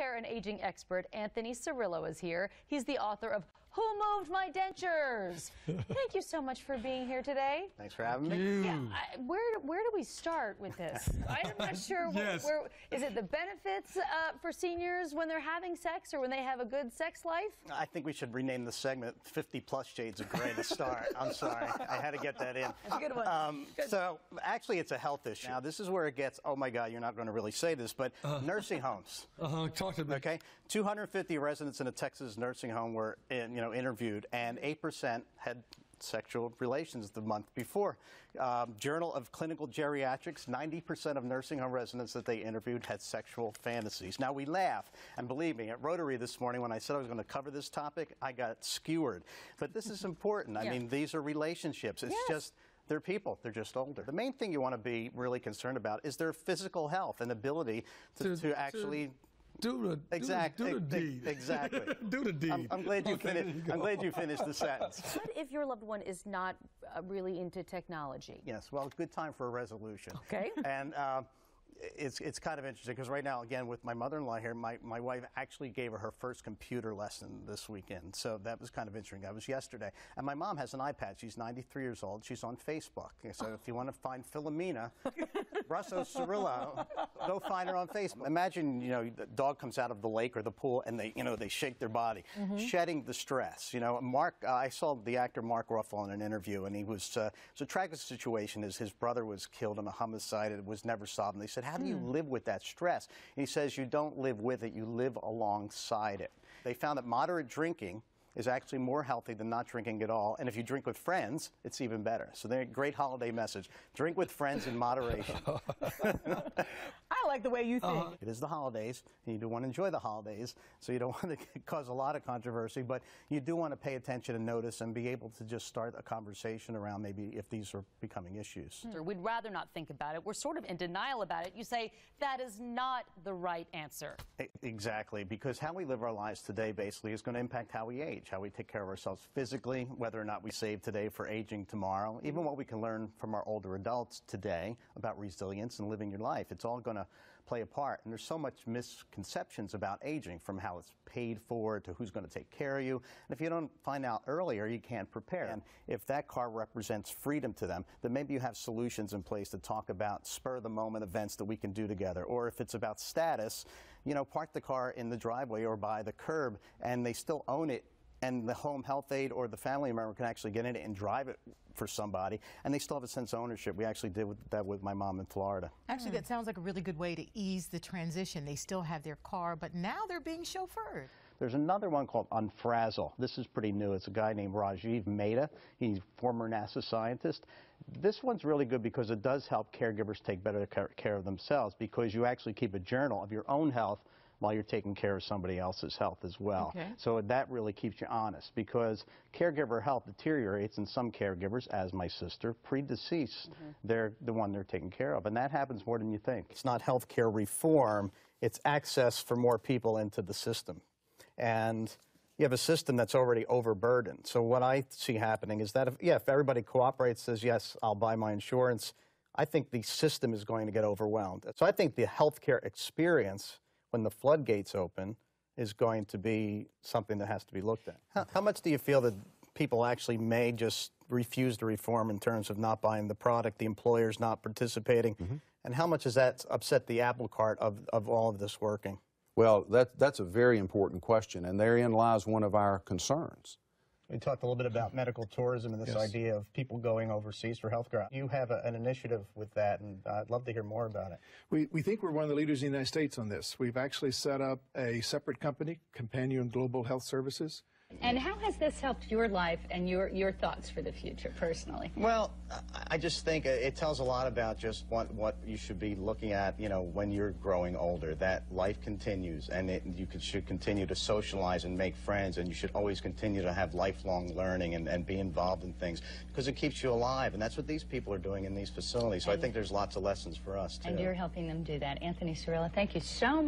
healthcare and aging expert Anthony Cirillo is here. He's the author of Who Moved My Dentures? Thank you so much for being here today. Thanks for having me. Yeah, where do we start with this? I'm not sure. Yes. Where is it? The benefits for seniors when they're having sex or when they have a good sex life? I think we should rename the segment 50+ Shades of Gray to start. I'm sorry. I had to get that in. That's a good one. So actually it's a health issue. Now this is where it gets, oh my God, you're not going to really say this, but nursing homes. Talk to me. Okay, 250 residents in a Texas nursing home were interviewed, and 8% had sexual relations the month before. Journal of Clinical Geriatrics, 90% of nursing home residents that they interviewed had sexual fantasies. Now we laugh, and believe me, at Rotary this morning when I said I was going to cover this topic, I got skewered. But this is important. I mean, these are relationships. It's just, they're people. They're just older. The main thing you want to be really concerned about is their physical health and ability to actually do the deed. Exactly. Do the deed. I'm glad you finished. I'm glad you finished the sentence. What if your loved one is not really into technology? Yes. Well, good time for a resolution. Okay. And it's kind of interesting because right now, again, with my mother-in-law here, my wife actually gave her first computer lesson this weekend. So that was kind of interesting. That was yesterday. And my mom has an iPad. She's 93 years old. She's on Facebook. So if you want to find Philomena, Russo Cirillo, go find her on Facebook. Imagine, the dog comes out of the lake or the pool and they shake their body, shedding the stress. Mark, I saw the actor Mark Ruffalo in an interview, and he was, it's a tragic situation. His brother was killed in a homicide. It was never solved. And they said, how do you live with that stress? And he says, you don't live with it, you live alongside it. They found that moderate drinking is actually more healthy than not drinking at all. And if you drink with friends, it's even better. So they're a great holiday message. Drink with friends in moderation. I like the way you think. It is the holidays, and you do want to enjoy the holidays, so you don't want to cause a lot of controversy, but you do want to pay attention and notice and be able to just start a conversation around maybe if these are becoming issues. We'd rather not think about it. We're sort of in denial about it. You say that is not the right answer. Exactly, because how we live our lives today basically is going to impact how we age, how we take care of ourselves physically, whether or not we save today for aging tomorrow, even what we can learn from our older adults today about resilience and living your life. It's all going to play a part. And there's so much misconceptions about aging, from how it's paid for to who's going to take care of you. And if you don't find out earlier, you can't prepare. And if that car represents freedom to them, then maybe you have solutions in place to talk about spur-of-the-moment events that we can do together. Or if it's about status, park the car in the driveway or by the curb, and they still own it, and the home health aide or the family member can actually get in it and drive it for somebody, and they still have a sense of ownership. We actually did that with my mom in Florida. Actually, that sounds like a really good way to ease the transition. They still have their car, but now they're being chauffeured. There's another one called Unfrazzle. This is pretty new. It's a guy named Rajiv Mehta. He's a former NASA scientist. This one's really good because it does help caregivers take better care of themselves, because you actually keep a journal of your own health while you're taking care of somebody else's health as well. Okay. So that really keeps you honest, because caregiver health deteriorates in some caregivers, as my sister, pre-deceased. They're the one they're taking care of, and that happens more than you think. It's not health care reform, it's access for more people into the system. And you have a system that's already overburdened. So what I see happening is that if everybody cooperates, says, yes, I'll buy my insurance, I think the system is going to get overwhelmed. So I think the healthcare experience, when the floodgates open, is going to be something that has to be looked at. How much do you feel that people actually may just refuse to reform in terms of not buying the product, the employers not participating? And how much has that upset the apple cart of all of this working? Well, that's a very important question, and therein lies one of our concerns. We talked a little bit about medical tourism and this idea of people going overseas for health care. You have an initiative with that, and I'd love to hear more about it. We think we're one of the leaders in the United States on this. We've actually set up a separate company, Companion Global Health Services. And how has this helped your life and your thoughts for the future, personally? Well, I just think it tells a lot about just what you should be looking at, when you're growing older, that life continues, and you should continue to socialize and make friends, and you should always continue to have lifelong learning and be involved in things, because it keeps you alive, and that's what these people are doing in these facilities. So I think there's lots of lessons for us, too. And you're helping them do that. Anthony Cirillo, thank you so much.